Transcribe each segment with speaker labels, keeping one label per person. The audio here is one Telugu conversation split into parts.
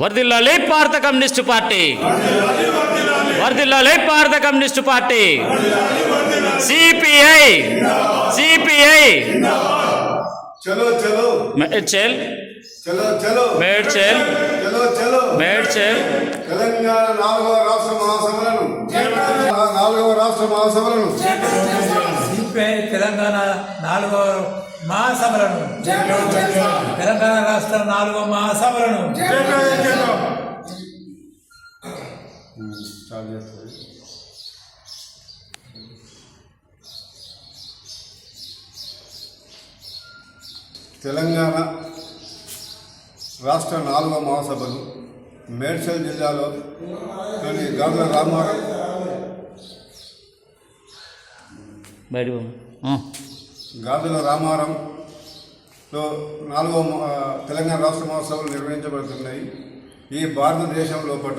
Speaker 1: వర్ధిల్లాలి భారత కమ్యూనిస్టు పార్టీ, వర్ధిల్లాలి భారత కమ్యూనిస్టు పార్టీ. సిపిఐ సిపిఐ
Speaker 2: చలో చలో
Speaker 1: మేడ్చల్
Speaker 2: చలో చలో
Speaker 1: మేడ్చల్
Speaker 2: చలో చలో
Speaker 1: మేడ్చల్
Speaker 2: తెలంగాణ 4వ రాష్ట్ర మహాసభలను
Speaker 3: సిపిఐ తెలంగాణ 4వ మహాసభలను, తెలంగాణ రాష్ట్ర 4వ మహాసభలను
Speaker 2: తెలంగాణ రాష్ట్ర 4వ మహాసభలు మేడ్చల్ జిల్లాలో గాజుల రామారంలో 4వ తెలంగాణ రాష్ట్ర మహాసభలు నిర్వహించబడుతున్నాయి. ఈ భారతదేశం లోపల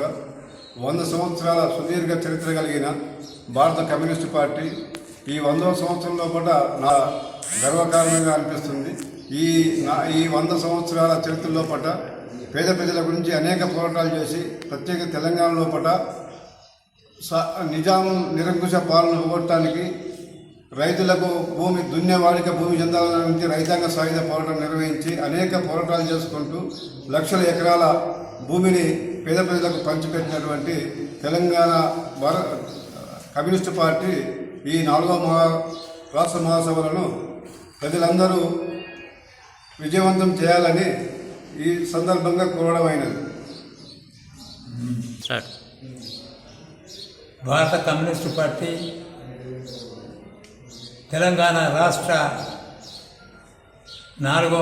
Speaker 2: 100 సంవత్సరాల సుదీర్ఘ చరిత్ర కలిగిన భారత కమ్యూనిస్టు పార్టీ ఈ 100వ సంవత్సరం లోపల నా గర్వకారణంగా అనిపిస్తుంది. ఈ 100 సంవత్సరాల చరిత్ర లోపల పేద ప్రజల గురించి అనేక పోరాటాలు చేసి ప్రత్యేక తెలంగాణ లోపల నిజాం నిరంకుశ పాలన పోగొట్టడానికి రైతులకు భూమి దున్నేవాడిక భూమి చెందాలని నుంచి రైతాంగ సాయుధ పోరాటం నిర్వహించి అనేక పోరాటాలు చేసుకుంటూ లక్షల ఎకరాల భూమిని పేద ప్రజలకు పంచిపెట్టినటువంటి తెలంగాణ కమ్యూనిస్టు పార్టీ ఈ 4వ రాష్ట్ర మహాసభలను ప్రజలందరూ విజయవంతం చేయాలని ఈ సందర్భంగా కోరడమైనది.
Speaker 3: భారత కమ్యూనిస్టు పార్టీ తెలంగాణ రాష్ట్ర 4వ